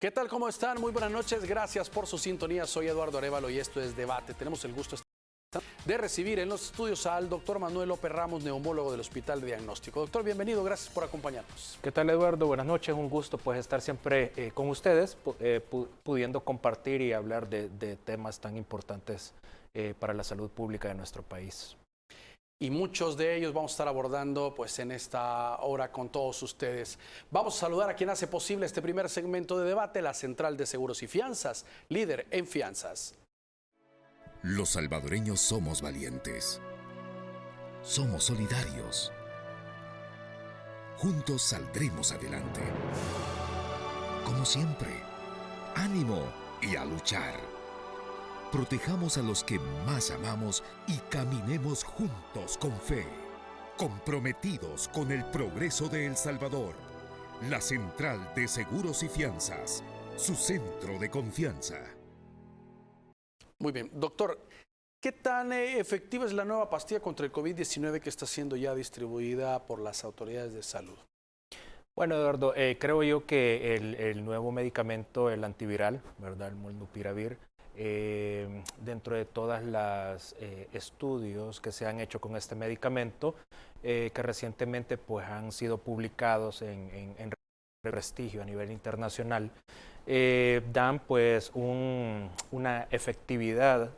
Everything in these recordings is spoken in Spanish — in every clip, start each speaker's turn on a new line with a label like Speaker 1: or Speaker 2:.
Speaker 1: ¿Qué tal? ¿Cómo están? Muy buenas noches. Gracias por su sintonía. Soy Eduardo Arévalo y esto es Debate. Tenemos el gusto de recibir en los estudios al doctor Manuel López Ramos, neumólogo del Hospital de Diagnóstico. Doctor, bienvenido. Gracias por acompañarnos.
Speaker 2: ¿Qué tal, Eduardo? Buenas noches. Un gusto pues estar siempre con ustedes, pudiendo compartir y hablar de temas tan importantes para la salud pública de nuestro país.
Speaker 1: Y muchos de ellos vamos a estar abordando pues en esta hora con todos ustedes. Vamos a saludar a quien hace posible este primer segmento de debate, la Central de Seguros y Fianzas, líder en fianzas.
Speaker 3: Los salvadoreños somos valientes. Somos solidarios. Juntos saldremos adelante. Como siempre, ánimo y a luchar. Protejamos a los que más amamos y caminemos juntos con fe, comprometidos con el progreso de El Salvador. La Central de Seguros y Fianzas, su centro de confianza.
Speaker 1: Muy bien. Doctor, ¿qué tan efectiva es la nueva pastilla contra el COVID-19 que está siendo ya distribuida por las autoridades de salud?
Speaker 2: Bueno, Eduardo, creo yo que el nuevo medicamento, el antiviral, ¿verdad? El molnupiravir, dentro de todas las estudios que se han hecho con este medicamento, que recientemente pues, han sido publicados en prestigio a nivel internacional, dan pues una efectividad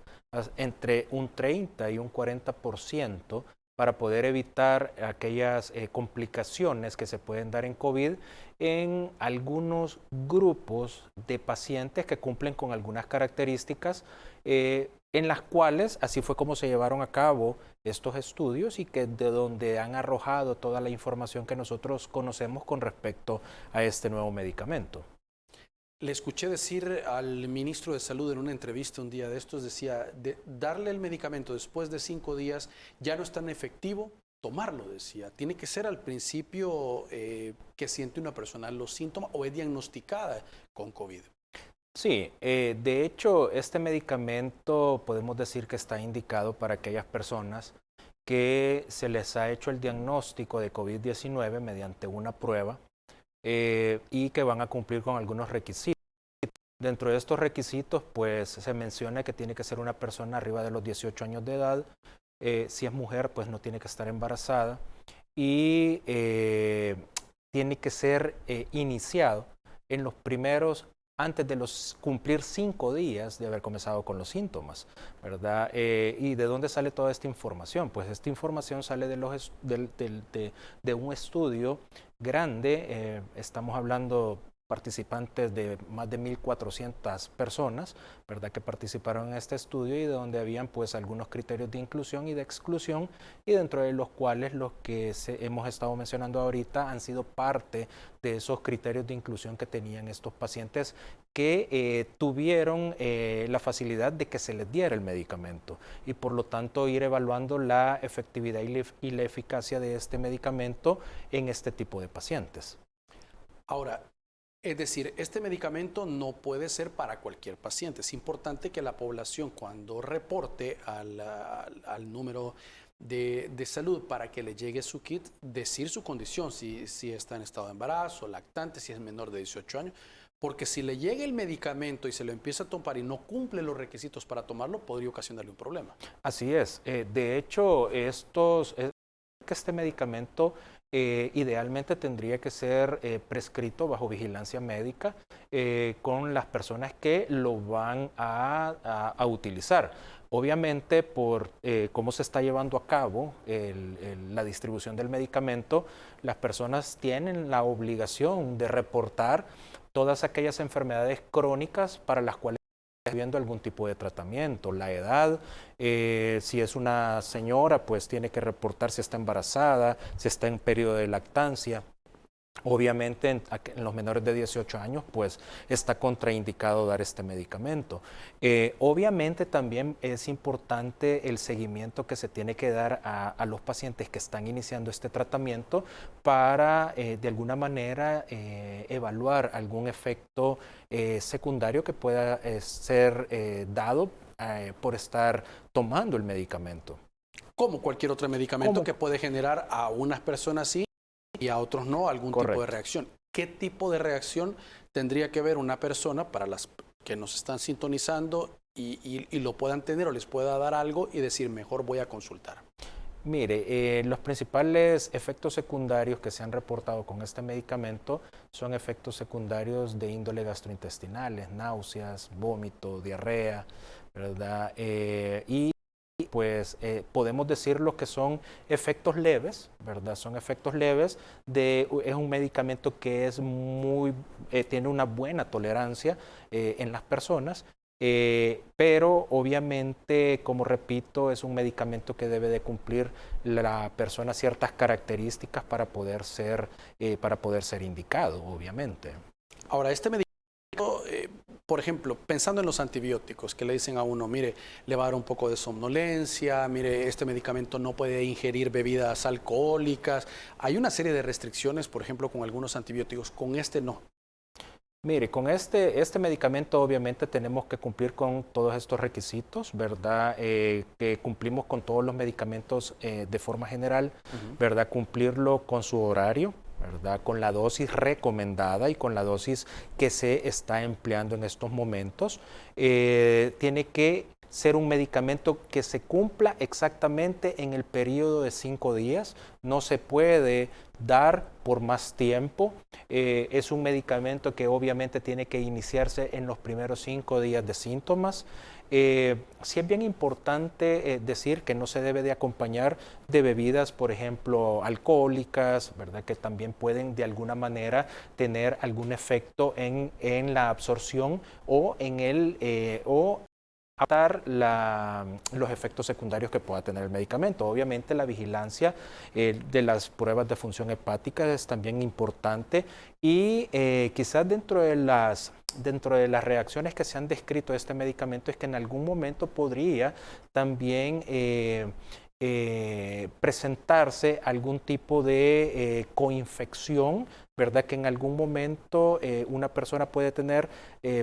Speaker 2: entre un 30 y un 40% para poder evitar aquellas complicaciones que se pueden dar en COVID en algunos grupos de pacientes que cumplen con algunas características en las cuales así fue como se llevaron a cabo estos estudios y que de donde han arrojado toda la información que nosotros conocemos con respecto a este nuevo medicamento.
Speaker 1: Le escuché decir al ministro de Salud en una entrevista un día de estos, decía, darle el medicamento después de 5 días ya no es tan efectivo, tomarlo, decía. Tiene que ser al principio que siente una persona los síntomas o es diagnosticada con COVID.
Speaker 2: Sí, de hecho, este medicamento podemos decir que está indicado para aquellas personas que se les ha hecho el diagnóstico de COVID-19 mediante una prueba y que van a cumplir con algunos requisitos. Dentro de estos requisitos, pues se menciona que tiene que ser una persona arriba de los 18 años de edad. Si es mujer, pues no tiene que estar embarazada y tiene que ser iniciado en los primeros antes de cumplir 5 días de haber comenzado con los síntomas, ¿verdad? ¿Y de dónde sale toda esta información? Pues esta información sale de un estudio grande, estamos hablando participantes de más de 1.400 personas, ¿verdad?, que participaron en este estudio y de donde habían pues algunos criterios de inclusión y de exclusión y dentro de los cuales los que hemos estado mencionando ahorita han sido parte de esos criterios de inclusión que tenían estos pacientes que tuvieron la facilidad de que se les diera el medicamento y por lo tanto ir evaluando la efectividad y la eficacia de este medicamento en este tipo de pacientes.
Speaker 1: Ahora, es decir, este medicamento no puede ser para cualquier paciente. Es importante que la población cuando reporte al número de salud para que le llegue su kit, decir su condición, si está en estado de embarazo, lactante, si es menor de 18 años, porque si le llega el medicamento y se lo empieza a tomar y no cumple los requisitos para tomarlo, podría ocasionarle un problema.
Speaker 2: Así es. De hecho, este medicamento idealmente tendría que ser prescrito bajo vigilancia médica con las personas que lo van a utilizar. Obviamente, por cómo se está llevando a cabo la distribución del medicamento, las personas tienen la obligación de reportar todas aquellas enfermedades crónicas para las cuales está viendo algún tipo de tratamiento, la edad, si es una señora, pues tiene que reportar si está embarazada, si está en periodo de lactancia. Obviamente en los menores de 18 años pues está contraindicado dar este medicamento. Obviamente también es importante el seguimiento que se tiene que dar a los pacientes que están iniciando este tratamiento para de alguna manera evaluar algún efecto secundario que pueda ser dado por estar tomando el medicamento.
Speaker 1: Como cualquier otro medicamento que puede generar a unas personas sí y a otros no algún tipo de reacción. ¿Qué tipo de reacción tendría que ver una persona para las que nos están sintonizando y lo puedan tener o les pueda dar algo y decir, mejor voy a consultar?
Speaker 2: Mire, los principales efectos secundarios que se han reportado con este medicamento son efectos secundarios de índole gastrointestinales, náuseas, vómito, diarrea, ¿verdad? Y pues podemos decir lo que son efectos leves, ¿verdad? Son efectos leves es un medicamento que es tiene una buena tolerancia en las personas. Pero obviamente, como repito, es un medicamento que debe de cumplir la persona ciertas características para poder ser indicado, obviamente.
Speaker 1: Ahora, este medicamento, por ejemplo, pensando en los antibióticos, que le dicen a uno, mire, le va a dar un poco de somnolencia, mire, este medicamento no puede ingerir bebidas alcohólicas. Hay una serie de restricciones, por ejemplo, con algunos antibióticos, con este no.
Speaker 2: Mire, con este medicamento obviamente tenemos que cumplir con todos estos requisitos, ¿verdad? Que cumplimos con todos los medicamentos de forma general, ¿verdad? Cumplirlo con su horario, ¿verdad? Con la dosis recomendada y con la dosis que se está empleando en estos momentos. Tiene que ser un medicamento que se cumpla exactamente en el periodo de 5 días. No se puede dar por más tiempo. Es un medicamento que obviamente tiene que iniciarse en los primeros 5 días de síntomas. Sí es bien importante decir que no se debe de acompañar de bebidas, por ejemplo, alcohólicas, ¿verdad? Que también pueden de alguna manera tener algún efecto en la absorción o en adaptar los efectos secundarios que pueda tener el medicamento. Obviamente la vigilancia de las pruebas de función hepática es también importante y quizás dentro de las reacciones que se han descrito de este medicamento es que en algún momento podría también presentarse algún tipo de coinfección, ¿verdad? Que en algún momento una persona puede tener,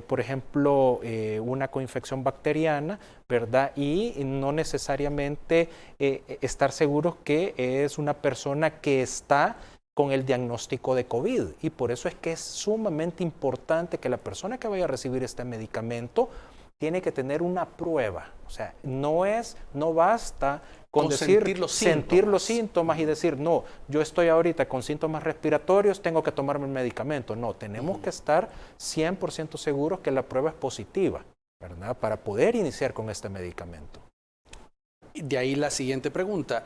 Speaker 2: por ejemplo, una coinfección bacteriana, ¿verdad? Y no necesariamente estar seguros que es una persona que está con el diagnóstico de COVID. Y por eso es que es sumamente importante que la persona que vaya a recibir este medicamento tiene que tener una prueba. O sea, no basta con decir, sentir los síntomas y decir, no, yo estoy ahorita con síntomas respiratorios, tengo que tomarme el medicamento. No, tenemos que estar 100% seguros que la prueba es positiva, ¿verdad? Para poder iniciar con este medicamento.
Speaker 1: De ahí la siguiente pregunta.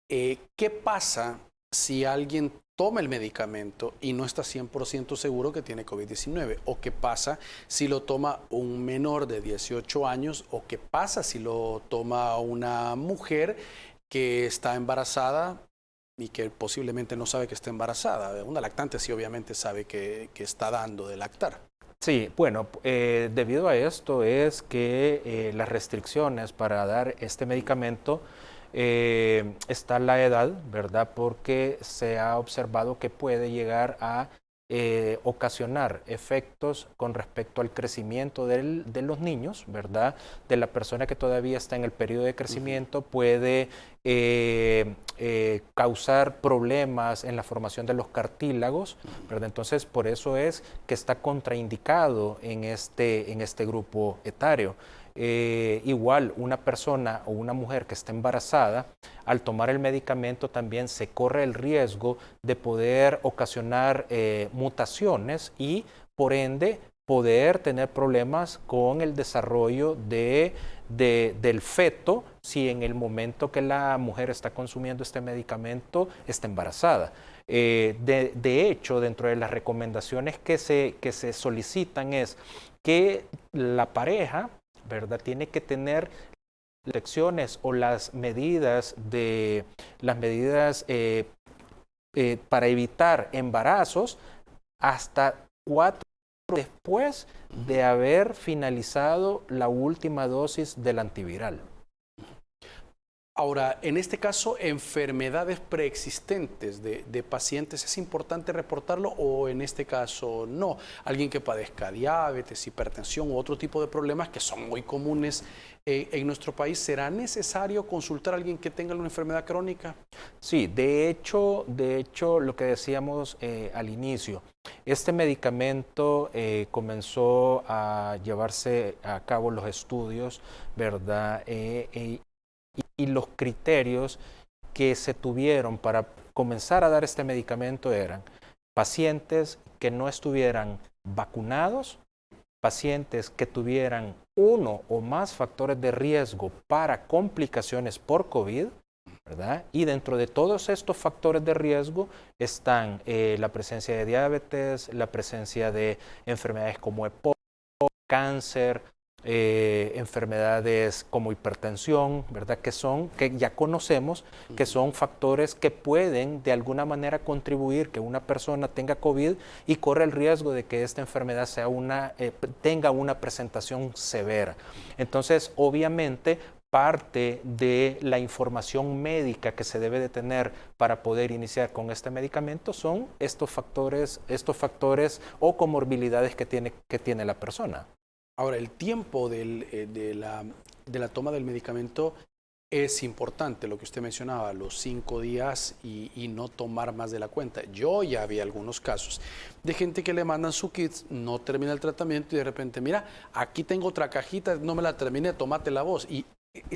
Speaker 1: ¿Qué pasa si alguien toma el medicamento y no está 100% seguro que tiene COVID-19? ¿O qué pasa si lo toma un menor de 18 años? ¿O qué pasa si lo toma una mujer que está embarazada y que posiblemente no sabe que está embarazada? Una lactante sí obviamente sabe que está dando de lactar.
Speaker 2: Sí, bueno, debido a esto es que las restricciones para dar este medicamento está la edad, ¿verdad? Porque se ha observado que puede llegar a ocasionar efectos con respecto al crecimiento de los niños, ¿verdad? De la persona que todavía está en el periodo de crecimiento, puede causar problemas en la formación de los cartílagos, ¿verdad? Entonces, por eso es que está contraindicado en este grupo etario. Igual una persona o una mujer que está embarazada, al tomar el medicamento también se corre el riesgo de poder ocasionar mutaciones y por ende poder tener problemas con el desarrollo del feto si en el momento que la mujer está consumiendo este medicamento está embarazada. De hecho, dentro de las recomendaciones que se solicitan es que la pareja, ¿verdad? Tiene que tener lecciones o las medidas para evitar embarazos hasta 4 después de haber finalizado la última dosis del antiviral.
Speaker 1: Ahora, en este caso, enfermedades preexistentes de pacientes, ¿es importante reportarlo o en este caso no? Alguien que padezca diabetes, hipertensión u otro tipo de problemas que son muy comunes en nuestro país, ¿será necesario consultar a alguien que tenga una enfermedad crónica?
Speaker 2: Sí, de hecho, lo que decíamos al inicio, este medicamento comenzó a llevarse a cabo los estudios, ¿verdad? Y los criterios que se tuvieron para comenzar a dar este medicamento eran pacientes que no estuvieran vacunados, pacientes que tuvieran uno o más factores de riesgo para complicaciones por COVID, ¿verdad? Y dentro de todos estos factores de riesgo están la presencia de diabetes, la presencia de enfermedades como EPOC, cáncer, enfermedades como hipertensión, ¿verdad? Que ya conocemos que son factores que pueden de alguna manera contribuir que una persona tenga COVID y corre el riesgo de que esta enfermedad sea tenga una presentación severa. Entonces, obviamente, parte de la información médica que se debe de tener para poder iniciar con este medicamento son estos factores o comorbilidades que tiene la persona.
Speaker 1: Ahora, el tiempo de la toma del medicamento es importante, lo que usted mencionaba, los 5 días y no tomar más de la cuenta. Yo ya vi algunos casos de gente que le mandan su kit, no termina el tratamiento y de repente, mira, aquí tengo otra cajita, no me la terminé, tómatela vos. Y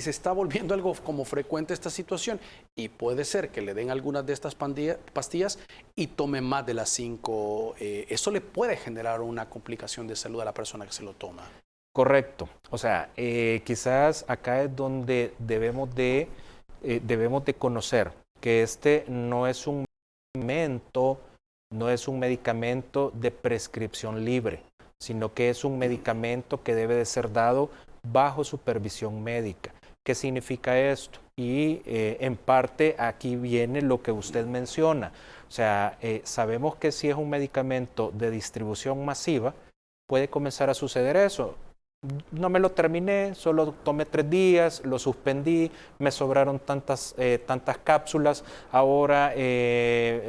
Speaker 1: se está volviendo algo como frecuente esta situación y puede ser que le den algunas de estas pastillas y tome más de las 5. Eso le puede generar una complicación de salud a la persona que se lo toma.
Speaker 2: Correcto. O sea, quizás acá es donde debemos de conocer que este no es un medicamento de prescripción libre, sino que es un medicamento que debe de ser dado bajo supervisión médica. ¿Qué significa esto? Y en parte aquí viene lo que usted menciona. O sea, sabemos que si es un medicamento de distribución masiva, puede comenzar a suceder eso. No me lo terminé, solo tomé 3 días, lo suspendí, me sobraron tantas cápsulas, ahora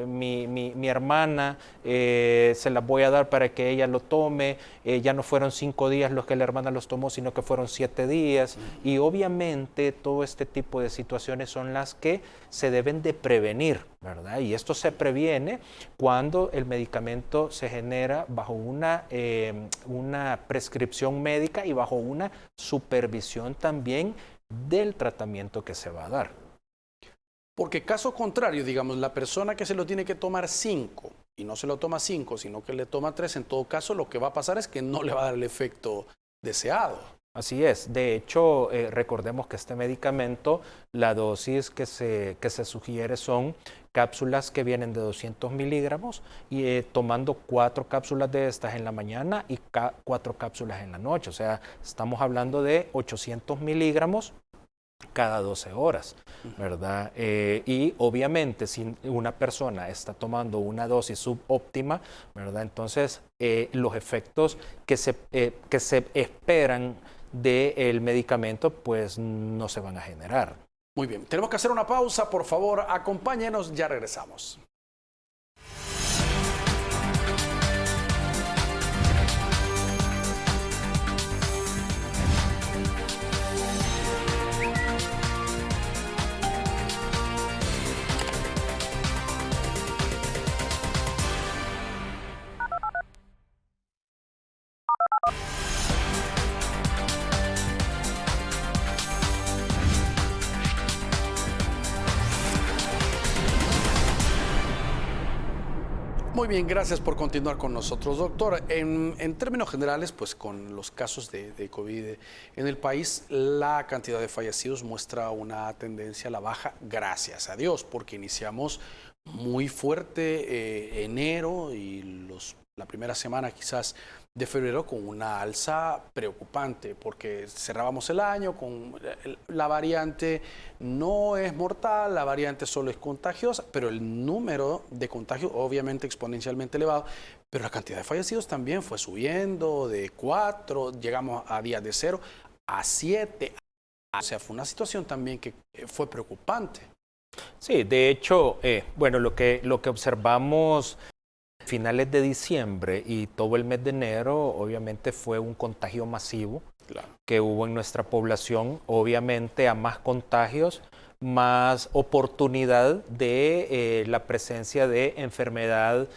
Speaker 2: mi hermana se las voy a dar para que ella lo tome, ya no fueron 5 días los que la hermana los tomó, sino que fueron 7 días, y obviamente todo este tipo de situaciones son las que se deben de prevenir, ¿verdad? Y esto se previene cuando el medicamento se genera bajo una prescripción médica y bajo una supervisión también del tratamiento que se va a dar.
Speaker 1: Porque caso contrario, digamos, la persona que se lo tiene que tomar 5 y no se lo toma 5, sino que le toma 3, en todo caso lo que va a pasar es que no le va a dar el efecto deseado.
Speaker 2: Así es. De hecho, recordemos que este medicamento, la dosis que se sugiere son cápsulas que vienen de 200 miligramos y tomando 4 cápsulas de estas en la mañana y 4 cápsulas en la noche. O sea, estamos hablando de 800 miligramos cada 12 horas, ¿verdad? Y obviamente si una persona está tomando una dosis subóptima, ¿verdad? Entonces los efectos que se esperan del medicamento pues no se van a generar.
Speaker 1: Muy bien, tenemos que hacer una pausa, por favor, acompáñenos, ya regresamos. Muy bien, gracias por continuar con nosotros, doctor. En términos generales, pues con los casos de COVID en el país, la cantidad de fallecidos muestra una tendencia a la baja, gracias a Dios, porque iniciamos muy fuerte enero y la primera semana quizás de febrero con una alza preocupante, porque cerrábamos el año con la variante no es mortal, la variante solo es contagiosa, pero el número de contagios obviamente exponencialmente elevado, pero la cantidad de fallecidos también fue subiendo de 4, llegamos a días de 0 a 7, O sea, fue una situación también que fue preocupante.
Speaker 2: Sí, de hecho, bueno, lo que observamos a finales de diciembre y todo el mes de enero, obviamente fue un contagio masivo que hubo en nuestra población. Obviamente, a más contagios, más oportunidad de la presencia de enfermedad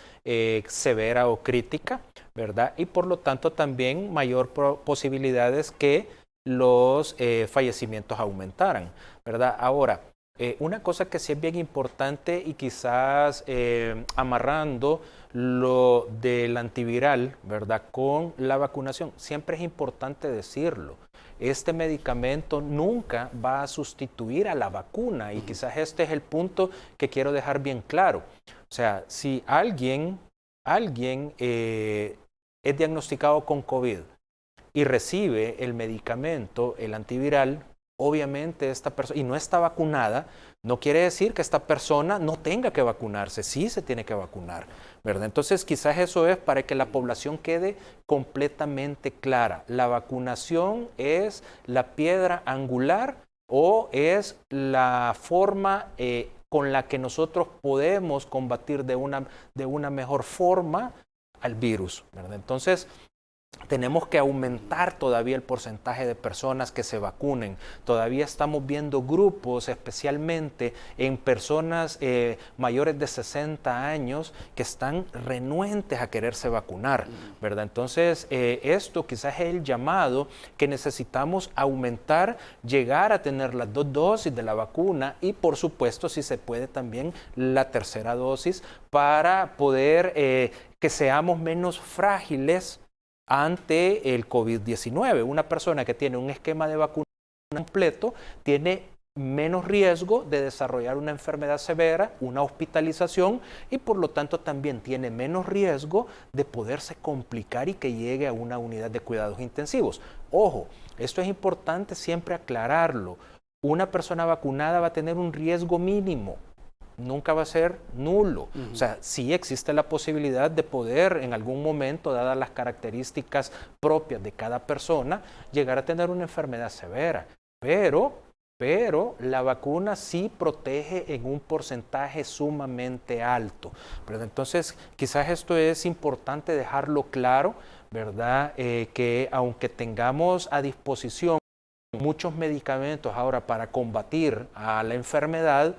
Speaker 2: severa o crítica, ¿verdad? Y por lo tanto también mayor posibilidades que los fallecimientos aumentaran, ¿verdad? Ahora, una cosa que sí es bien importante y quizás amarrando lo del antiviral, ¿verdad? Con la vacunación, siempre es importante decirlo. Este medicamento nunca va a sustituir a la vacuna y quizás este es el punto que quiero dejar bien claro. O sea, si alguien es diagnosticado con COVID y recibe el medicamento, el antiviral, obviamente esta persona, y no está vacunada, no quiere decir que esta persona no tenga que vacunarse, sí se tiene que vacunar, ¿verdad? Entonces quizás eso es para que la población quede completamente clara. La vacunación es la piedra angular o es la forma con la que nosotros podemos combatir de una mejor forma al virus, ¿verdad? Entonces, tenemos que aumentar todavía el porcentaje de personas que se vacunen. Todavía estamos viendo grupos, especialmente en personas mayores de 60 años, que están renuentes a quererse vacunar, ¿verdad? Entonces, esto quizás es el llamado que necesitamos aumentar, llegar a tener las 2 dosis de la vacuna y, por supuesto, si se puede también la tercera dosis para poder que seamos menos frágiles ante el COVID-19. Una persona que tiene un esquema de vacunación completo tiene menos riesgo de desarrollar una enfermedad severa, una hospitalización y por lo tanto también tiene menos riesgo de poderse complicar y que llegue a una unidad de cuidados intensivos. Ojo, esto es importante siempre aclararlo. Una persona vacunada va a tener un riesgo mínimo. Nunca va a ser nulo. O sea, sí existe la posibilidad de poder en algún momento, dadas las características propias de cada persona, llegar a tener una enfermedad severa. Pero la vacuna sí protege en un porcentaje sumamente alto, ¿verdad? Entonces, quizás esto es importante dejarlo claro, ¿verdad? Que aunque tengamos a disposición muchos medicamentos ahora para combatir a la enfermedad,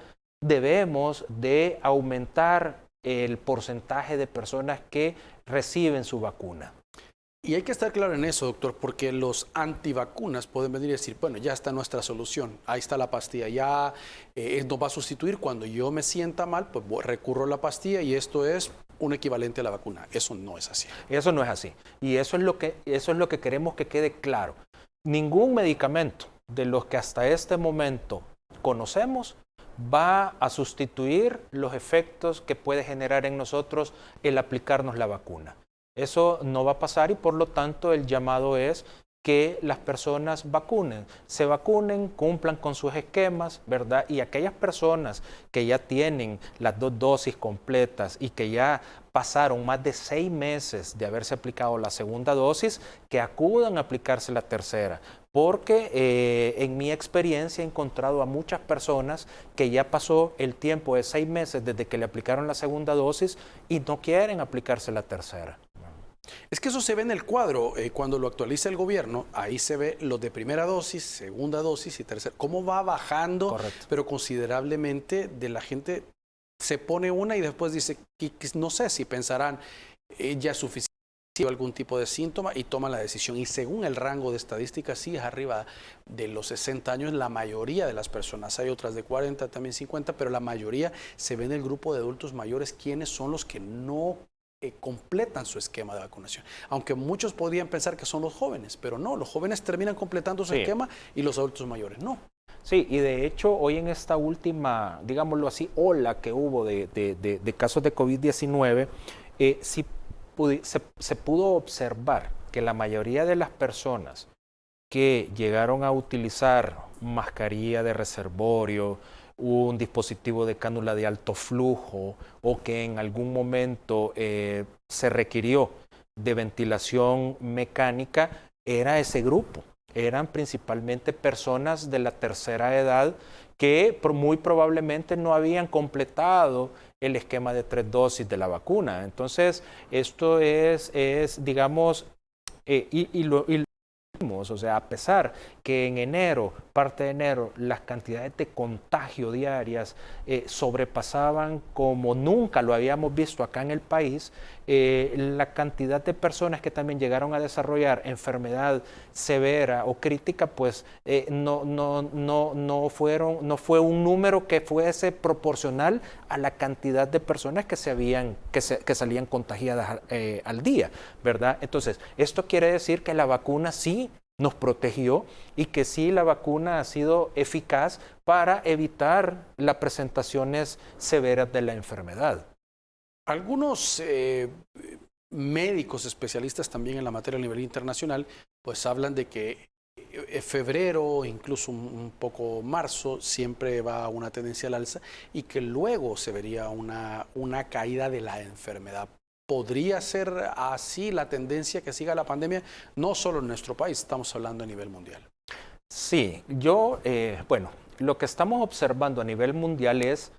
Speaker 2: debemos de aumentar el porcentaje de personas que reciben su vacuna.
Speaker 1: Y hay que estar claro en eso, doctor, porque los antivacunas pueden venir y decir, bueno, ya está nuestra solución, ahí está la pastilla, ya nos va a sustituir cuando yo me sienta mal, pues recurro a la pastilla y esto es un equivalente a la vacuna. Eso no es así.
Speaker 2: Eso no es así. Y eso es lo que queremos que quede claro. Ningún medicamento de los que hasta este momento conocemos va a sustituir los efectos que puede generar en nosotros el aplicarnos la vacuna. Eso no va a pasar y por lo tanto el llamado es que las personas se vacunen, cumplan con sus esquemas, ¿verdad? Y aquellas personas que ya tienen las 2 dosis completas y que ya pasaron más de 6 meses de haberse aplicado la segunda dosis, que acudan a aplicarse la tercera. Porque en mi experiencia he encontrado a muchas personas que ya pasó el tiempo de 6 meses desde que le aplicaron la segunda dosis y no quieren aplicarse la tercera.
Speaker 1: Es que eso se ve en el cuadro, cuando lo actualiza el gobierno, ahí se ve los de primera dosis, segunda dosis y tercera, cómo va bajando,
Speaker 2: correcto,
Speaker 1: pero considerablemente de la gente se pone una y después dice, no sé si pensarán, ya es suficiente algún tipo de síntoma y toman la decisión. Y según el rango de estadísticas, sí es arriba de los 60 años la mayoría de las personas. Hay otras de 40, también 50, pero la mayoría se ve en el grupo de adultos mayores, quienes son los que no completan su esquema de vacunación. Aunque muchos podrían pensar que son los jóvenes, pero no, los jóvenes terminan completando su esquema y los adultos mayores no.
Speaker 2: Sí, y de hecho hoy en esta última, digámoslo así, ola que hubo de casos de COVID-19, sí se pudo observar que la mayoría de las personas que llegaron a utilizar mascarilla de reservorio, un dispositivo de cánula de alto flujo o que en algún momento se requirió de ventilación mecánica, era ese grupo. eran principalmente personas de la tercera edad que muy probablemente no habían completado el esquema de 3 dosis de la vacuna. Entonces, esto es digamos, o sea, a pesar que en enero, parte de enero, las cantidades de contagio diarias sobrepasaban como nunca lo habíamos visto acá en el país, la cantidad de personas que también llegaron a desarrollar enfermedad severa o crítica, pues no fue un número que fuese proporcional a la cantidad de personas que salían contagiadas al día, ¿verdad? Entonces, esto quiere decir que la vacuna sí nos protegió y que sí la vacuna ha sido eficaz para evitar las presentaciones severas de la enfermedad.
Speaker 1: Algunos médicos especialistas también en la materia a nivel internacional, pues hablan de que febrero, incluso un poco marzo, siempre va a una tendencia al alza y que luego se vería una caída de la enfermedad. ¿Podría ser así la tendencia que siga la pandemia? No solo en nuestro país, estamos hablando a nivel mundial.
Speaker 2: Sí, bueno, lo que estamos observando a nivel mundial es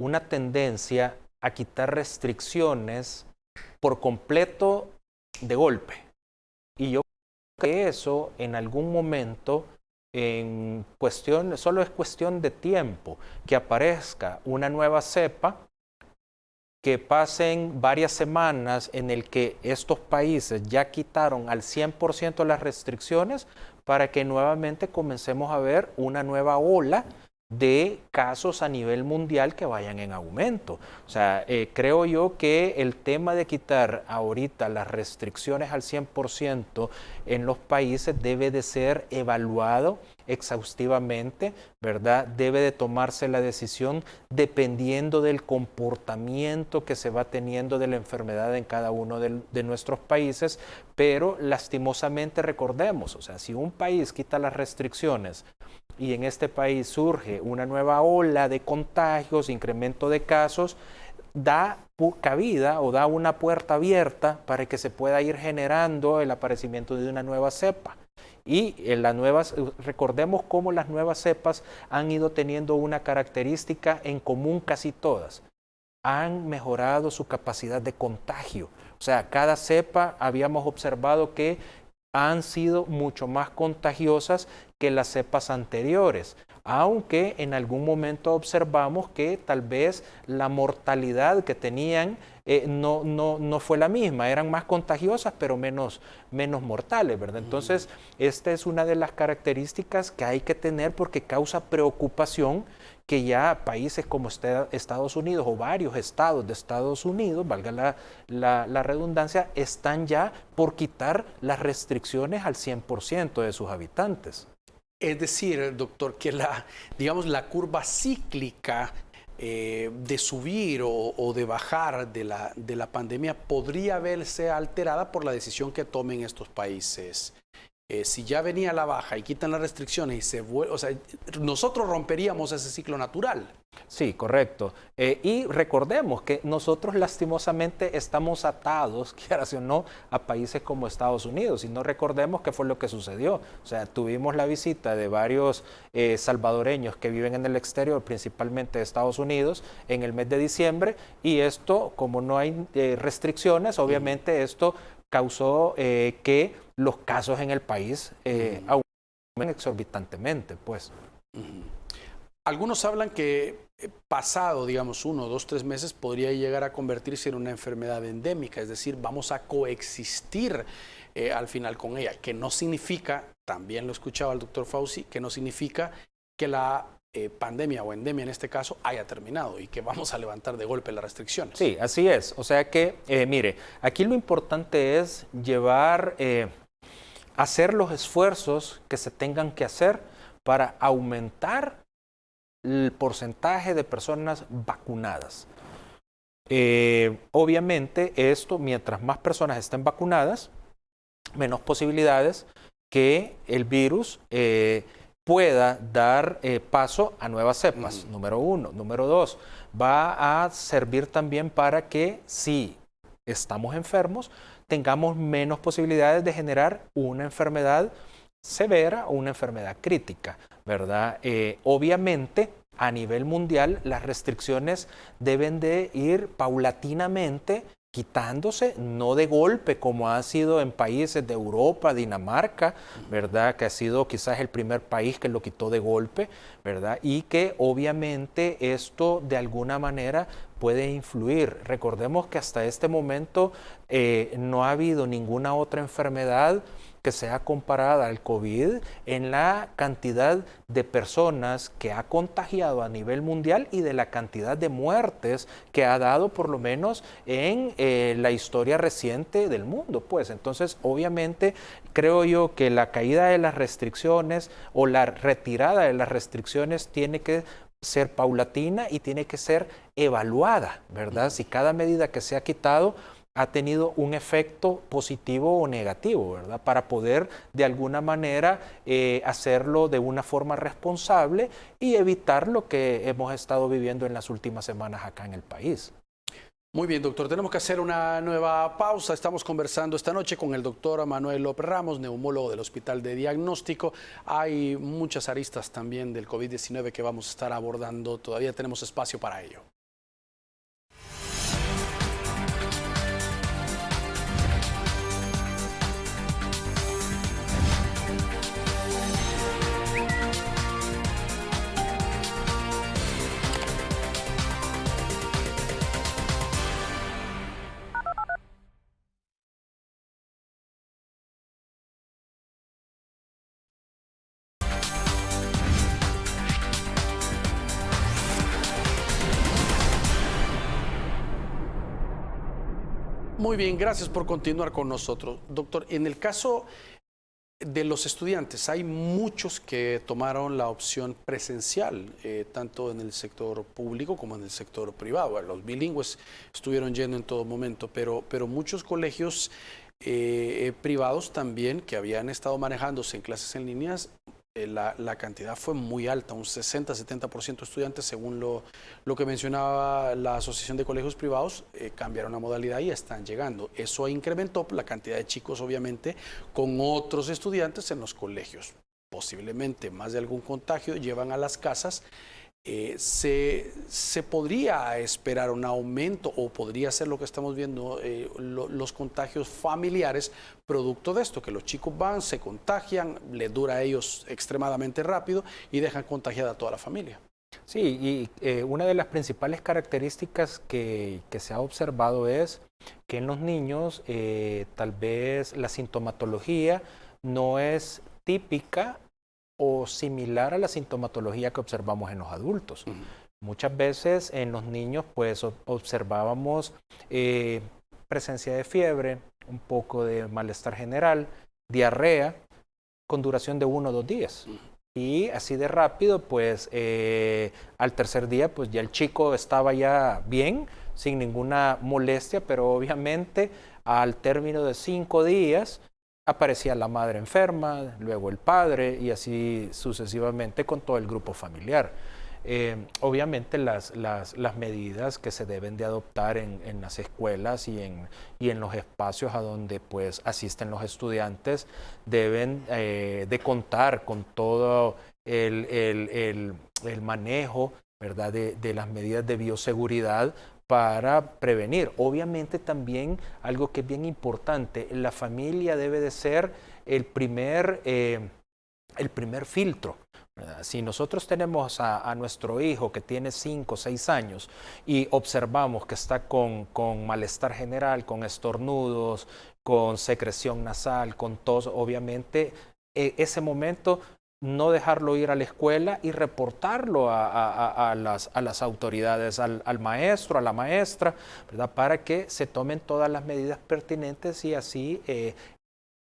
Speaker 2: una tendencia a quitar restricciones por completo de golpe. Y yo creo que eso en algún momento, solo es cuestión de tiempo, que aparezca una nueva cepa, que pasen varias semanas en el que estos países ya quitaron al 100% las restricciones para que nuevamente comencemos a ver una nueva ola de casos a nivel mundial que vayan en aumento. O sea, creo yo que el tema de quitar ahorita las restricciones al 100% en los países debe de ser evaluado exhaustivamente, ¿verdad? Debe de tomarse la decisión dependiendo del comportamiento que se va teniendo de la enfermedad en cada uno de nuestros países, pero lastimosamente recordemos, o sea, si un país quita las restricciones y en este país surge una nueva ola de contagios, incremento de casos, da cabida o da una puerta abierta para que se pueda ir generando el aparecimiento de una nueva cepa. Y recordemos cómo las nuevas cepas han ido teniendo una característica en común casi todas. Han mejorado su capacidad de contagio. O sea, cada cepa habíamos observado que han sido mucho más contagiosas que las cepas anteriores, aunque en algún momento observamos que tal vez la mortalidad que tenían no fue la misma, eran más contagiosas pero menos mortales, ¿verdad? Entonces, esta es una de las características que hay que tener porque causa preocupación que ya países como Estados Unidos o varios estados de Estados Unidos, valga la redundancia, están ya por quitar las restricciones al 100% de sus habitantes.
Speaker 1: Es decir, doctor, que la curva cíclica de subir o de bajar de la pandemia podría verse alterada por la decisión que tomen estos países. Si ya venía la baja y quitan las restricciones y se vuelve, o sea, nosotros romperíamos ese ciclo natural.
Speaker 2: Sí, correcto. Y recordemos que nosotros lastimosamente estamos atados, quieras o no, a países como Estados Unidos. Y no recordemos qué fue lo que sucedió. O sea, tuvimos la visita de varios salvadoreños que viven en el exterior, principalmente de Estados Unidos, en el mes de diciembre. Y esto, como no hay restricciones, obviamente esto causó que los casos en el país aumenten exorbitantemente, pues.
Speaker 1: Algunos hablan que pasado, 1, 2, 3 meses podría llegar a convertirse en una enfermedad endémica, es decir, vamos a coexistir al final con ella, que no significa, también lo escuchaba el doctor Fauci, que no significa que la pandemia o endemia en este caso haya terminado y que vamos a levantar de golpe las restricciones.
Speaker 2: Sí, así es. O sea que, mire, aquí lo importante es hacer los esfuerzos que se tengan que hacer para aumentar el porcentaje de personas vacunadas. Obviamente esto, mientras más personas estén vacunadas, menos posibilidades que el virus pueda dar paso a nuevas cepas, número 1. Número 2, va a servir también para que si estamos enfermos, tengamos menos posibilidades de generar una enfermedad severa o una enfermedad crítica, ¿verdad? Obviamente, a nivel mundial, las restricciones deben de ir paulatinamente quitándose, no de golpe como ha sido en países de Europa, Dinamarca, ¿verdad? Que ha sido quizás el primer país que lo quitó de golpe, ¿verdad? Y que obviamente esto de alguna manera puede influir. Recordemos que hasta este momento no ha habido ninguna otra enfermedad que sea comparada al COVID en la cantidad de personas que ha contagiado a nivel mundial y de la cantidad de muertes que ha dado por lo menos en la historia reciente del mundo. Pues entonces obviamente creo yo que la caída de las restricciones o la retirada de las restricciones tiene que ser paulatina y tiene que ser evaluada, ¿verdad? Si cada medida que se ha quitado ha tenido un efecto positivo o negativo, ¿verdad? Para poder de alguna manera hacerlo de una forma responsable y evitar lo que hemos estado viviendo en las últimas semanas acá en el país.
Speaker 1: Muy bien, doctor. Tenemos que hacer una nueva pausa. Estamos conversando esta noche con el doctor Manuel López Ramos, neumólogo del Hospital de Diagnóstico. Hay muchas aristas también del COVID-19 que vamos a estar abordando. Todavía tenemos espacio para ello. Muy bien, gracias por continuar con nosotros. Doctor, en el caso de los estudiantes, hay muchos que tomaron la opción presencial, tanto en el sector público como en el sector privado. Bueno, los bilingües estuvieron yendo en todo momento, pero muchos colegios privados también que habían estado manejándose en clases en líneas, la cantidad fue muy alta, un 60-70% de estudiantes, según lo que mencionaba la Asociación de Colegios Privados, cambiaron la modalidad y están llegando. Eso incrementó la cantidad de chicos, obviamente, con otros estudiantes en los colegios. Posiblemente más de algún contagio llevan a las casas. Se podría esperar un aumento o podría ser lo que estamos viendo, los contagios familiares producto de esto, que los chicos van, se contagian, les dura a ellos extremadamente rápido y dejan contagiada a toda la familia.
Speaker 2: Sí, y una de las principales características que se ha observado es que en los niños tal vez la sintomatología no es típica o similar a la sintomatología que observamos en los adultos. Muchas veces en los niños pues observábamos presencia de fiebre, un poco de malestar general, diarrea, con duración de 1 o 2 días. Y así de rápido, pues al tercer día, pues ya el chico estaba ya bien, sin ninguna molestia, pero obviamente al término de 5 días, aparecía la madre enferma, luego el padre y así sucesivamente con todo el grupo familiar. Obviamente las medidas que se deben de adoptar en las escuelas y en los espacios a donde pues asisten los estudiantes deben de contar con todo el manejo, ¿verdad? de las medidas de bioseguridad para prevenir. Obviamente también algo que es bien importante, la familia debe de ser el primer filtro, ¿verdad? Si nosotros tenemos a nuestro hijo que tiene 5 o 6 años y observamos que está con malestar general, con estornudos, con secreción nasal, con tos, obviamente ese momento no dejarlo ir a la escuela y reportarlo a las autoridades, al maestro, a la maestra, ¿verdad? Para que se tomen todas las medidas pertinentes y así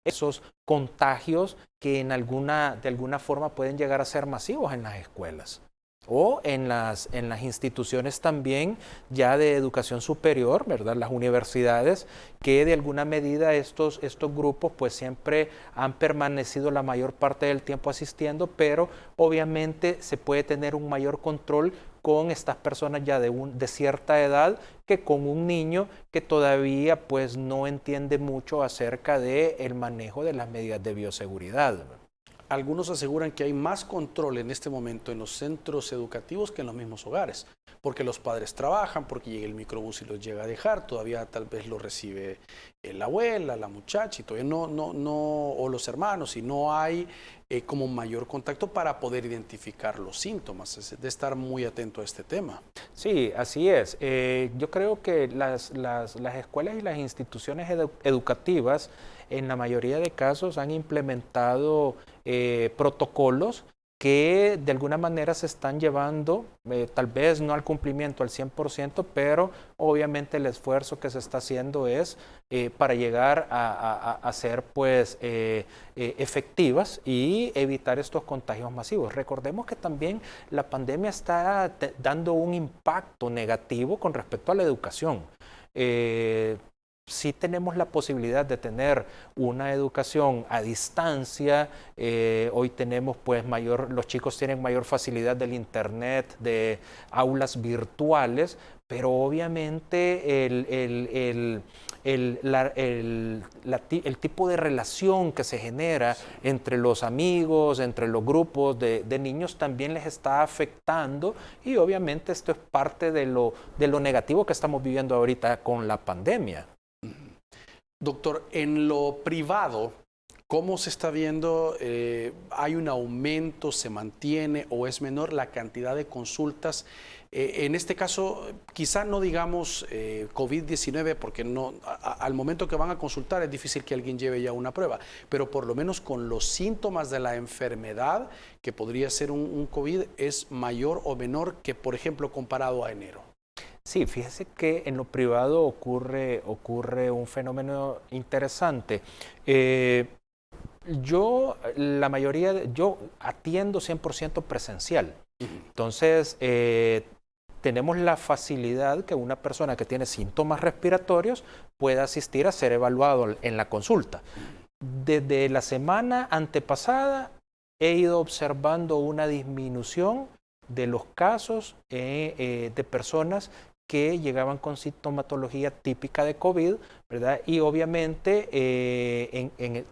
Speaker 2: esos contagios que de alguna forma pueden llegar a ser masivos en las escuelas o en las instituciones también ya de educación superior, ¿verdad? Las universidades, que de alguna medida estos grupos pues siempre han permanecido la mayor parte del tiempo asistiendo, pero obviamente se puede tener un mayor control con estas personas ya de cierta edad que con un niño que todavía pues no entiende mucho acerca del manejo de las medidas de bioseguridad.
Speaker 1: algunos aseguran que hay más control en este momento en los centros educativos que en los mismos hogares, porque los padres trabajan, porque llega el microbús y los llega a dejar, todavía tal vez lo recibe la abuela, la muchacha, y todavía o los hermanos, y no hay como mayor contacto para poder identificar los síntomas. Es de estar muy atento a este tema.
Speaker 2: Sí, así es. Yo creo que las escuelas y las instituciones educativas en la mayoría de casos han implementado protocolos que de alguna manera se están llevando, tal vez no al cumplimiento al 100%, pero obviamente el esfuerzo que se está haciendo es para llegar a ser pues efectivas y evitar estos contagios masivos. Recordemos que también la pandemia está dando un impacto negativo con respecto a la educación. Sí tenemos la posibilidad de tener una educación a distancia. Hoy tenemos pues los chicos tienen mayor facilidad del internet, de aulas virtuales, pero obviamente el tipo de relación que se genera entre los amigos, entre los grupos de niños también les está afectando, y obviamente esto es parte de lo negativo que estamos viviendo ahorita con la pandemia.
Speaker 1: Doctor, en lo privado, ¿cómo se está viendo? ¿Hay un aumento, se mantiene o es menor la cantidad de consultas? En este caso, quizá no digamos COVID-19, porque al momento que van a consultar es difícil que alguien lleve ya una prueba, pero por lo menos con los síntomas de la enfermedad, que podría ser un COVID, ¿es mayor o menor que, por ejemplo, comparado a enero?
Speaker 2: Sí, fíjese que en lo privado ocurre un fenómeno interesante. Yo atiendo 100% presencial. Entonces, tenemos la facilidad que una persona que tiene síntomas respiratorios pueda asistir a ser evaluado en la consulta. Desde la semana antepasada he ido observando una disminución de los casos de personas que llegaban con sintomatología típica de COVID, ¿verdad? Y obviamente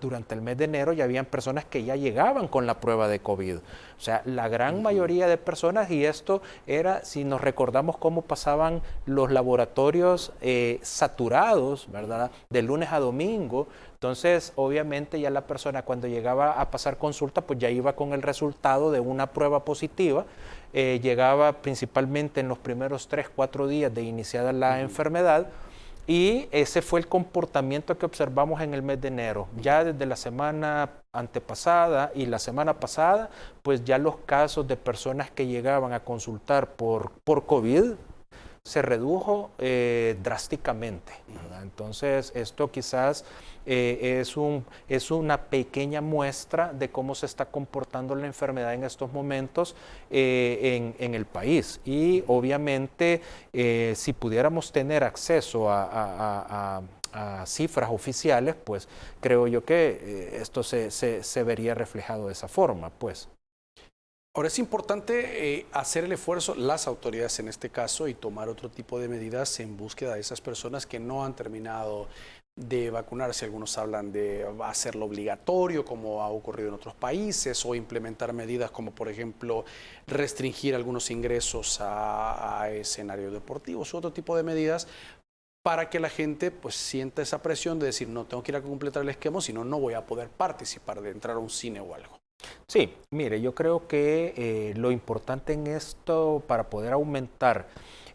Speaker 2: durante el mes de enero ya habían personas que ya llegaban con la prueba de COVID. O sea, la gran mayoría de personas, y esto era, si nos recordamos cómo pasaban los laboratorios saturados, ¿verdad? De lunes a domingo. Entonces, obviamente ya la persona cuando llegaba a pasar consulta, pues ya iba con el resultado de una prueba positiva. Llegaba principalmente en los primeros 3-4 días de iniciada la enfermedad, y ese fue el comportamiento que observamos en el mes de enero. Ya desde la semana antepasada y la semana pasada, pues ya los casos de personas que llegaban a consultar por COVID se redujo drásticamente, ¿verdad? Entonces, esto quizás es una pequeña muestra de cómo se está comportando la enfermedad en estos momentos en el país. Y obviamente, si pudiéramos tener acceso a cifras oficiales, pues creo yo que esto se vería reflejado de esa forma, pues.
Speaker 1: Ahora es importante hacer el esfuerzo, las autoridades en este caso, y tomar otro tipo de medidas en búsqueda de esas personas que no han terminado de vacunarse. Algunos hablan de hacerlo obligatorio, como ha ocurrido en otros países, o implementar medidas como, por ejemplo, restringir algunos ingresos a escenarios deportivos, u otro tipo de medidas para que la gente pues sienta esa presión de decir, no tengo que ir a completar el esquema, sino no voy a poder participar de entrar a un cine o algo.
Speaker 2: Sí, mire, yo creo que lo importante en esto, para poder aumentar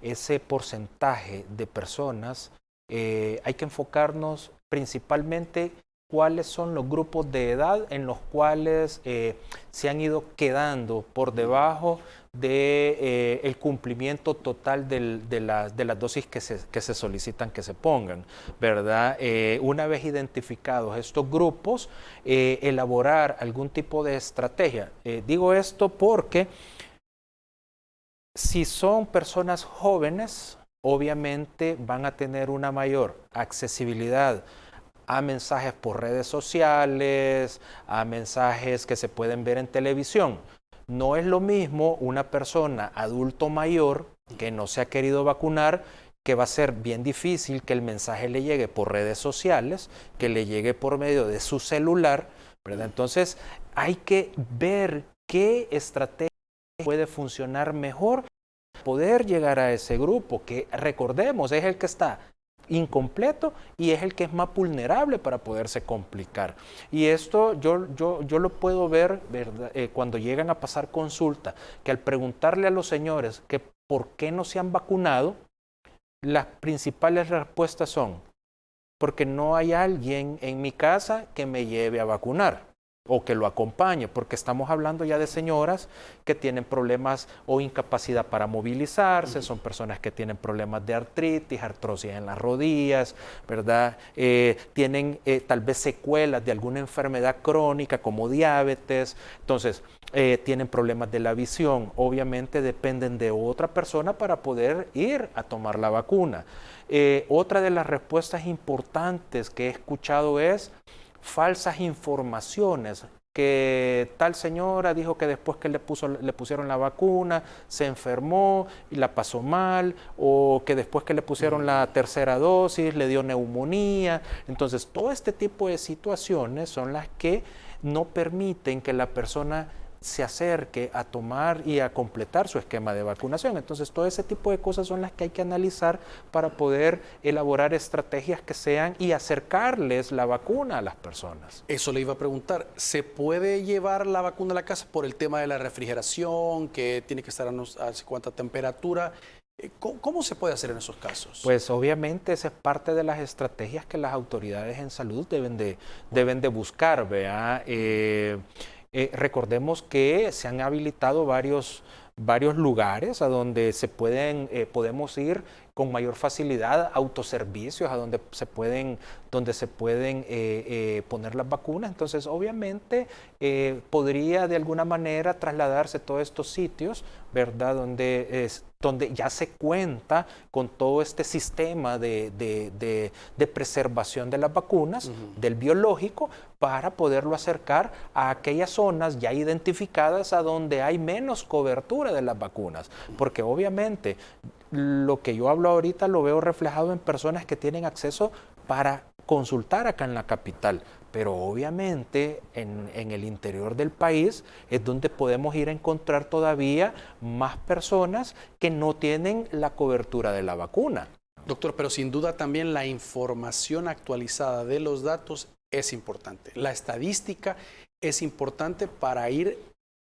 Speaker 2: ese porcentaje de personas, hay que enfocarnos principalmente cuáles son los grupos de edad en los cuales se han ido quedando por debajo del cumplimiento total de las dosis que se solicitan que se pongan, ¿verdad? Una vez identificados estos grupos, elaborar algún tipo de estrategia. Digo esto porque si son personas jóvenes, obviamente van a tener una mayor accesibilidad a mensajes por redes sociales, a mensajes que se pueden ver en televisión. No es lo mismo una persona adulto mayor que no se ha querido vacunar, que va a ser bien difícil que el mensaje le llegue por redes sociales, que le llegue por medio de su celular, ¿verdad? Entonces, hay que ver qué estrategia puede funcionar mejor para poder llegar a ese grupo, que recordemos es el que está incompleto y es el que es más vulnerable para poderse complicar. Y esto yo lo puedo ver, ¿verdad? Cuando llegan a pasar consulta, que al preguntarle a los señores que por qué no se han vacunado, las principales respuestas son: porque no hay alguien en mi casa que me lleve a vacunar o que lo acompañe, porque estamos hablando ya de señoras que tienen problemas o incapacidad para movilizarse, son personas que tienen problemas de artritis, artrosis en las rodillas, ¿verdad? Tienen tal vez secuelas de alguna enfermedad crónica como diabetes, entonces tienen problemas de la visión, obviamente dependen de otra persona para poder ir a tomar la vacuna. Otra de las respuestas importantes que he escuchado es falsas informaciones, que tal señora dijo que después que le pusieron la vacuna se enfermó y la pasó mal, o que después que le pusieron la tercera dosis le dio neumonía. Entonces todo este tipo de situaciones son las que no permiten que la persona se acerque a tomar y a completar su esquema de vacunación. Entonces, todo ese tipo de cosas son las que hay que analizar para poder elaborar estrategias que sean y acercarles la vacuna a las personas.
Speaker 1: Eso le iba a preguntar, ¿se puede llevar la vacuna a la casa por el tema de la refrigeración, que tiene que estar a no sé cuánta temperatura? ¿Cómo se puede hacer en esos casos?
Speaker 2: Pues obviamente esa es parte de las estrategias que las autoridades en salud deben de buscar, ¿verdad? Recordemos que se han habilitado varios lugares a donde podemos ir con mayor facilidad, autoservicios a donde se pueden poner las vacunas. Entonces, obviamente, podría de alguna manera trasladarse todos estos sitios, ¿verdad? Donde ya se cuenta con todo este sistema de preservación de las vacunas, del biológico, para poderlo acercar a aquellas zonas ya identificadas a donde hay menos cobertura de las vacunas. Porque obviamente lo que yo hablo ahorita lo veo reflejado en personas que tienen acceso para consultar acá en la capital. Pero obviamente en el interior del país es donde podemos ir a encontrar todavía más personas que no tienen la cobertura de la vacuna.
Speaker 1: Doctor, pero sin duda también la información actualizada de los datos es importante. La estadística es importante para ir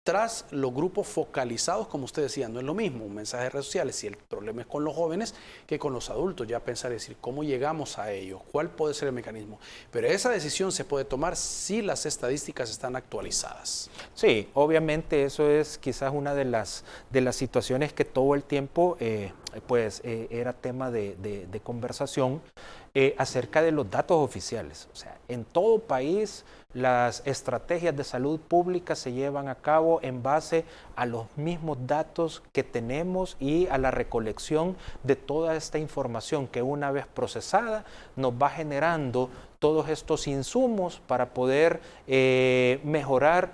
Speaker 1: tras los grupos focalizados, como usted decía. No es lo mismo un mensaje de redes sociales, si el problema es con los jóvenes que con los adultos. Ya pensar, decir, ¿cómo llegamos a ellos? ¿Cuál puede ser el mecanismo? Pero esa decisión se puede tomar si las estadísticas están actualizadas.
Speaker 2: Sí, obviamente eso es quizás una de las situaciones que todo el tiempo era tema de conversación acerca de los datos oficiales. O sea, en todo país las estrategias de salud pública se llevan a cabo en base a los mismos datos que tenemos y a la recolección de toda esta información que una vez procesada nos va generando todos estos insumos para poder mejorar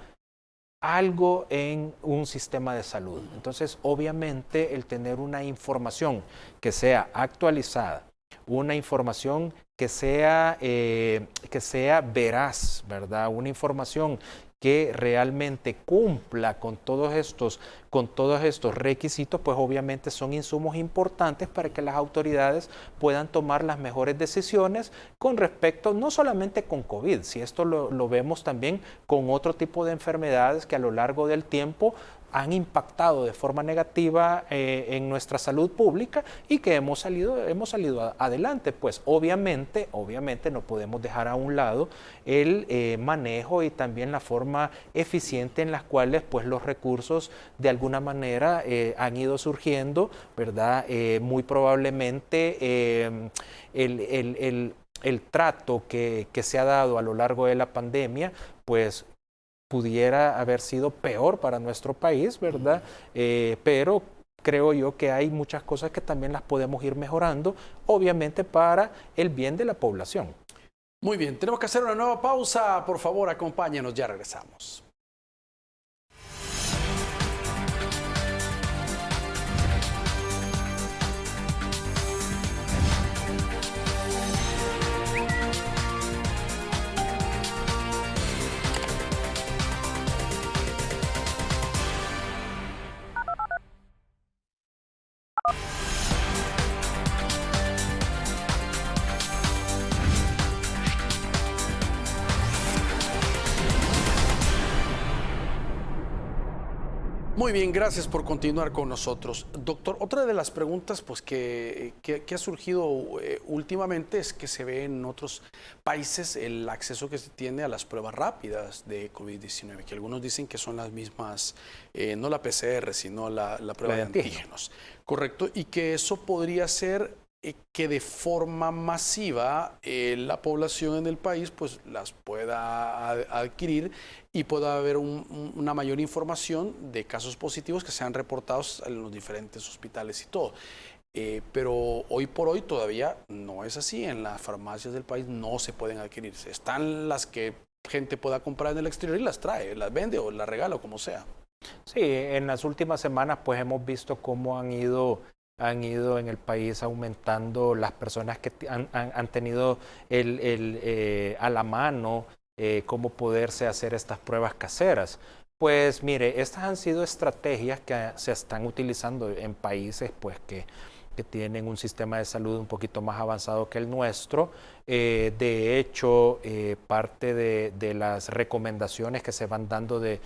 Speaker 2: algo en un sistema de salud. Entonces, obviamente, el tener una información que sea actualizada, una información que sea veraz, ¿verdad? Una información que realmente cumpla con todos estos requisitos, pues obviamente son insumos importantes para que las autoridades puedan tomar las mejores decisiones con respecto, no solamente con COVID, si esto lo vemos también con otro tipo de enfermedades que a lo largo del tiempo han impactado de forma negativa en nuestra salud pública y que hemos salido adelante. Pues obviamente no podemos dejar a un lado el manejo y también la forma eficiente en las cuales pues los recursos de alguna manera han ido surgiendo, ¿verdad? Muy probablemente el trato que se ha dado a lo largo de la pandemia, pues pudiera haber sido peor para nuestro país, ¿verdad? Pero creo yo que hay muchas cosas que también las podemos ir mejorando, obviamente para el bien de la población.
Speaker 1: Muy bien, tenemos que hacer una nueva pausa. Por favor, acompáñenos, ya regresamos. Muy bien, gracias por continuar con nosotros. Doctor, otra de las preguntas pues, que ha surgido últimamente es que se ve en otros países el acceso que se tiene a las pruebas rápidas de COVID-19, que algunos dicen que son las mismas, no la PCR, sino la prueba de antígenos. Correcto, y que eso podría ser que de forma masiva la población en el país pues las pueda adquirir y pueda haber una mayor información de casos positivos que sean reportados en los diferentes hospitales y todo. Pero hoy por hoy todavía no es así. En las farmacias del país no se pueden adquirir. Están las que gente pueda comprar en el exterior y las trae, las vende o las regala o como sea.
Speaker 2: Sí, en las últimas semanas pues hemos visto cómo han ido en el país aumentando las personas que han tenido a la mano cómo poderse hacer estas pruebas caseras. Pues mire, estas han sido estrategias que se están utilizando en países pues que tienen un sistema de salud un poquito más avanzado que el nuestro. De hecho, parte de las recomendaciones que se van dando de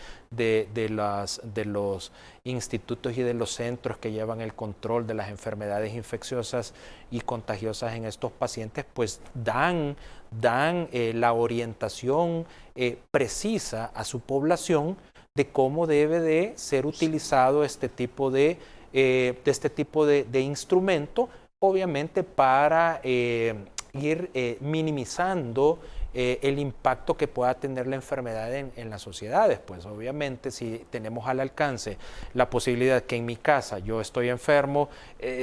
Speaker 2: los institutos y de los centros que llevan el control de las enfermedades infecciosas y contagiosas en estos pacientes, pues dan la orientación precisa a su población de cómo debe de ser utilizado este tipo de instrumento, obviamente para ir minimizando el impacto que pueda tener la enfermedad en las sociedades. Pues obviamente si tenemos al alcance la posibilidad que en mi casa yo estoy enfermo,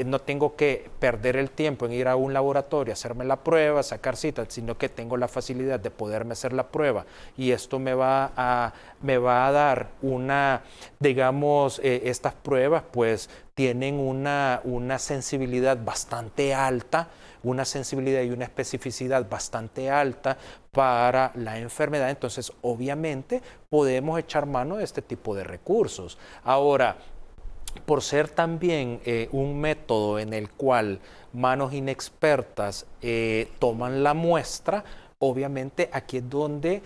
Speaker 2: no tengo que perder el tiempo en ir a un laboratorio, hacerme la prueba, sacar citas, sino que tengo la facilidad de poderme hacer la prueba y esto me va a dar digamos, estas pruebas pues tienen una sensibilidad bastante alta, una sensibilidad y una especificidad bastante alta para la enfermedad. Entonces, obviamente, podemos echar mano de este tipo de recursos. Ahora, por ser también un método en el cual manos inexpertas toman la muestra, obviamente aquí es donde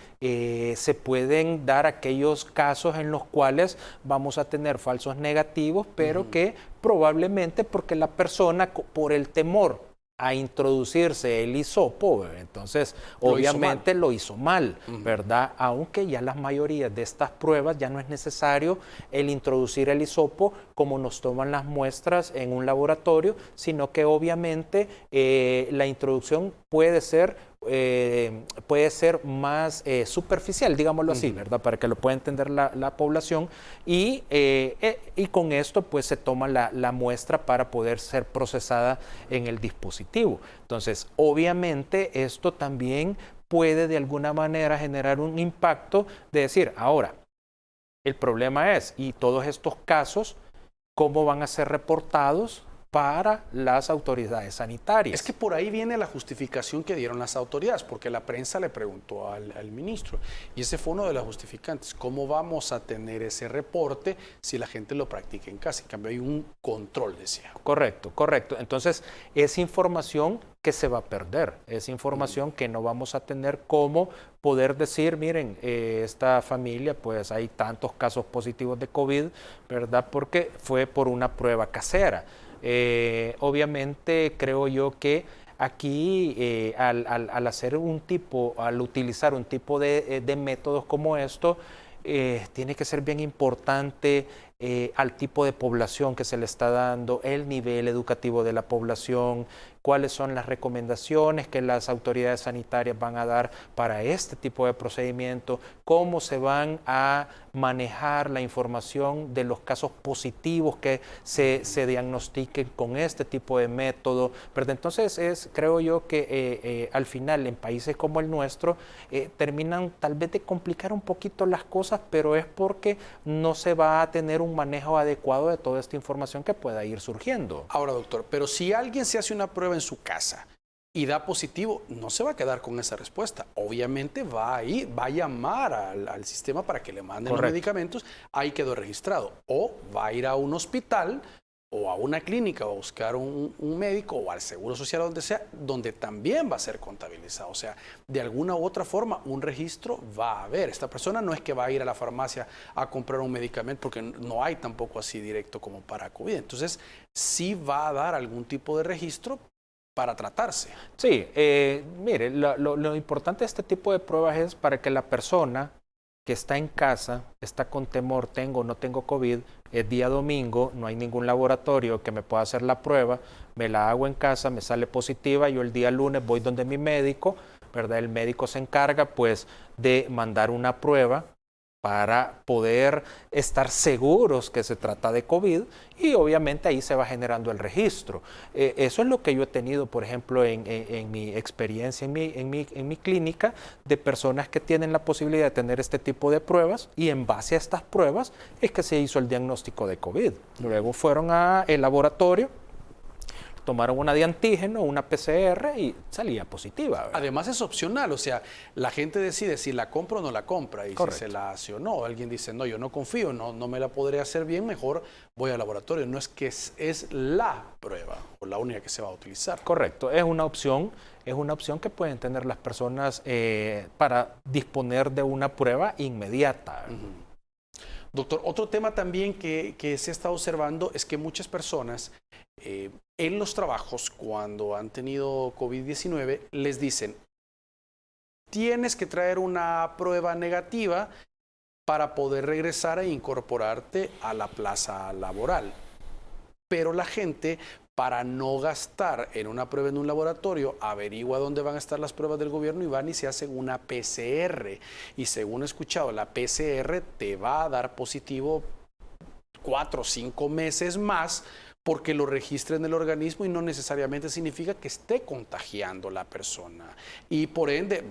Speaker 2: se pueden dar aquellos casos en los cuales vamos a tener falsos negativos, pero que probablemente porque la persona por el temor a introducirse el hisopo, entonces obviamente lo hizo mal, ¿verdad? Aunque ya las mayorías de estas pruebas ya no es necesario el introducir el hisopo como nos toman las muestras en un laboratorio, sino que obviamente la introducción puede ser más superficial, digámoslo así, ¿verdad? Para que lo pueda entender la población y con esto pues se toma la muestra para poder ser procesada en el dispositivo. Entonces, obviamente esto también puede de alguna manera generar un impacto de decir, ahora, el problema es, y todos estos casos, ¿cómo van a ser reportados para las autoridades sanitarias?
Speaker 1: Es que por ahí viene la justificación que dieron las autoridades, porque la prensa le preguntó al ministro, y ese fue uno de los justificantes. ¿Cómo vamos a tener ese reporte si la gente lo practica en casa? En cambio, hay un control, decía.
Speaker 2: Correcto. Entonces, es información que se va a perder, es información que no vamos a tener cómo poder decir, miren, esta familia, pues hay tantos casos positivos de COVID, ¿verdad? Porque fue por una prueba casera. Obviamente creo yo que aquí al utilizar un tipo de métodos como esto, tiene que ser bien importante al tipo de población que se le está dando, el nivel educativo de la población, cuáles son las recomendaciones que las autoridades sanitarias van a dar para este tipo de procedimiento, cómo se van a manejar la información de los casos positivos que se diagnostiquen con este tipo de método, ¿verdad? Entonces creo yo que al final en países como el nuestro terminan tal vez de complicar un poquito las cosas, pero es porque no se va a tener un manejo adecuado de toda esta información que pueda ir surgiendo.
Speaker 1: Ahora, doctor, pero si alguien se hace una prueba en su casa y da positivo, no se va a quedar con esa respuesta. Obviamente va a llamar al sistema para que le manden los medicamentos, ahí quedó registrado. O va a ir a un hospital o a una clínica o a buscar un médico o al Seguro Social, donde sea, donde también va a ser contabilizado. O sea, de alguna u otra forma, un registro va a haber. Esta persona no es que va a ir a la farmacia a comprar un medicamento, porque no hay tampoco así directo como para COVID. Entonces, sí va a dar algún tipo de registro para tratarse.
Speaker 2: Sí, mire, lo importante de este tipo de pruebas es para que la persona que está en casa, está con temor, tengo o no tengo COVID, es día domingo, no hay ningún laboratorio que me pueda hacer la prueba, me la hago en casa, me sale positiva, yo el día lunes voy donde mi médico, ¿verdad? El médico se encarga pues de mandar una prueba para poder estar seguros que se trata de COVID y obviamente ahí se va generando el registro. Eso es lo que yo he tenido, por ejemplo, en mi experiencia, en mi clínica, de personas que tienen la posibilidad de tener este tipo de pruebas y en base a estas pruebas es que se hizo el diagnóstico de COVID. Luego fueron al laboratorio, tomaron una de antígeno, una PCR y salía positiva, ¿verdad?
Speaker 1: Además es opcional, o sea, la gente decide si la compra o no la compra y
Speaker 2: Correcto.
Speaker 1: si se la hace o no. Alguien dice, no, yo no confío, no me la podré hacer bien, mejor voy al laboratorio. No es que es la prueba o la única que se va a utilizar.
Speaker 2: Correcto, es una opción que pueden tener las personas para disponer de una prueba inmediata.
Speaker 1: Doctor, otro tema también que se está observando es que muchas personas en los trabajos, cuando han tenido COVID-19, les dicen, tienes que traer una prueba negativa para poder regresar e incorporarte a la plaza laboral. Pero la gente, para no gastar en una prueba en un laboratorio, averigua dónde van a estar las pruebas del gobierno y van y se hacen una PCR. Y según he escuchado, la PCR te va a dar positivo 4 o 5 meses más porque lo registra en el organismo y no necesariamente significa que esté contagiando la persona. Y por ende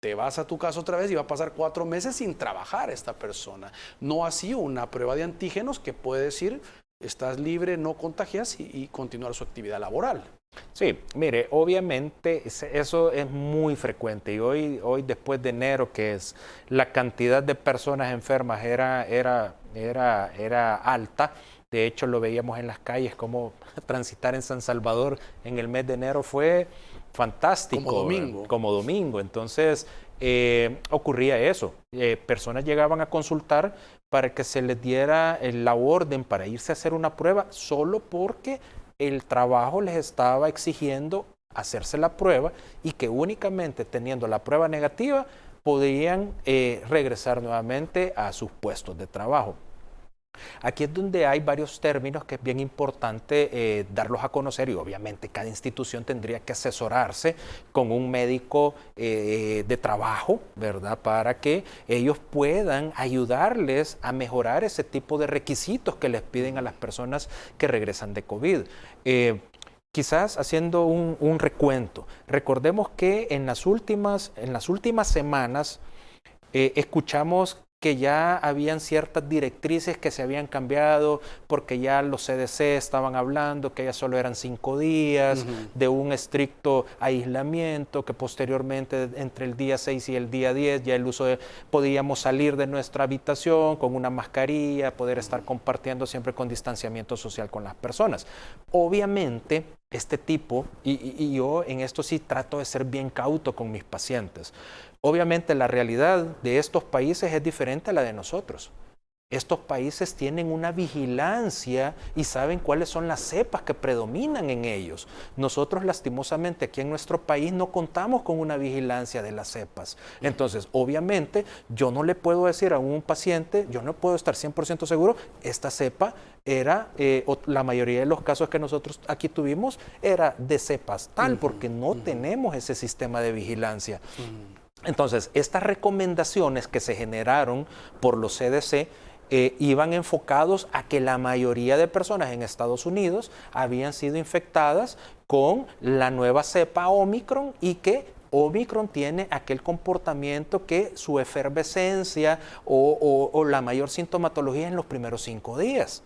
Speaker 1: te vas a tu casa otra vez y va a pasar 4 meses sin trabajar esta persona. No así una prueba de antígenos que puede decir estás libre, no contagias y continuar su actividad laboral.
Speaker 2: Sí, mire, obviamente eso es muy frecuente y hoy después de enero, que es la cantidad de personas enfermas era alta. De hecho, lo veíamos en las calles, como transitar en San Salvador en el mes de enero fue fantástico. Como domingo. Entonces, ocurría eso. Personas llegaban a consultar para que se les diera la orden para irse a hacer una prueba solo porque el trabajo les estaba exigiendo hacerse la prueba y que únicamente teniendo la prueba negativa podían regresar nuevamente a sus puestos de trabajo. Aquí es donde hay varios términos que es bien importante darlos a conocer y obviamente cada institución tendría que asesorarse con un médico de trabajo, ¿verdad? Para que ellos puedan ayudarles a mejorar ese tipo de requisitos que les piden a las personas que regresan de COVID. Quizás haciendo un recuento, recordemos que en las últimas semanas escuchamos que ya habían ciertas directrices que se habían cambiado porque ya los CDC estaban hablando que ya solo eran 5 días de un estricto aislamiento, que posteriormente entre el día 6 y el día 10 ya el uso podíamos salir de nuestra habitación con una mascarilla, poder estar compartiendo siempre con distanciamiento social con las personas. Obviamente, este tipo, y yo en esto sí trato de ser bien cauto con mis pacientes. Obviamente la realidad de estos países es diferente a la de nosotros. Estos países tienen una vigilancia y saben cuáles son las cepas que predominan en ellos. Nosotros lastimosamente aquí en nuestro país no contamos con una vigilancia de las cepas. Entonces, obviamente, yo no le puedo decir a un paciente, yo no puedo estar 100% seguro, esta cepa era, la mayoría de los casos que nosotros aquí tuvimos, era de cepas tal, porque no tenemos ese sistema de vigilancia. Entonces, estas recomendaciones que se generaron por los CDC iban enfocados a que la mayoría de personas en Estados Unidos habían sido infectadas con la nueva cepa Omicron y que Omicron tiene aquel comportamiento que su efervescencia o la mayor sintomatología en los primeros 5 días.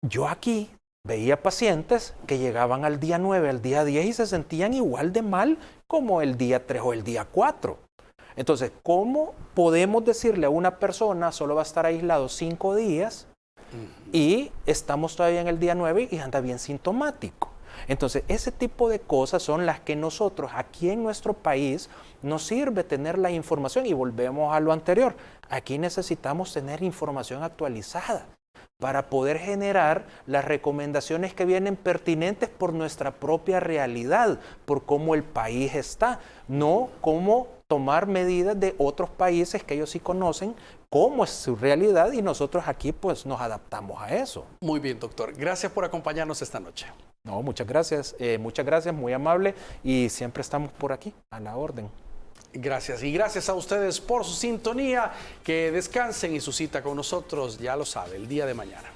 Speaker 2: Yo aquí veía pacientes que llegaban al día 9, al día 10 y se sentían igual de mal como el día 3 o el día 4. Entonces, ¿cómo podemos decirle a una persona solo va a estar aislado 5 días y estamos todavía en el día 9 y anda bien sintomático. Entonces, ese tipo de cosas son las que nosotros aquí en nuestro país nos sirve tener la información, y volvemos a lo anterior. Aquí necesitamos tener información actualizada para poder generar las recomendaciones que vienen pertinentes por nuestra propia realidad, por cómo el país está, no cómo tomar medidas de otros países que ellos sí conocen cómo es su realidad, y nosotros aquí pues nos adaptamos a eso.
Speaker 1: Muy bien, doctor. Gracias por acompañarnos esta noche.
Speaker 2: No, muchas gracias, muy amable, y siempre estamos por aquí, a la orden.
Speaker 1: Gracias, y gracias a ustedes por su sintonía. Que descansen, y su cita con nosotros, ya lo sabe, el día de mañana.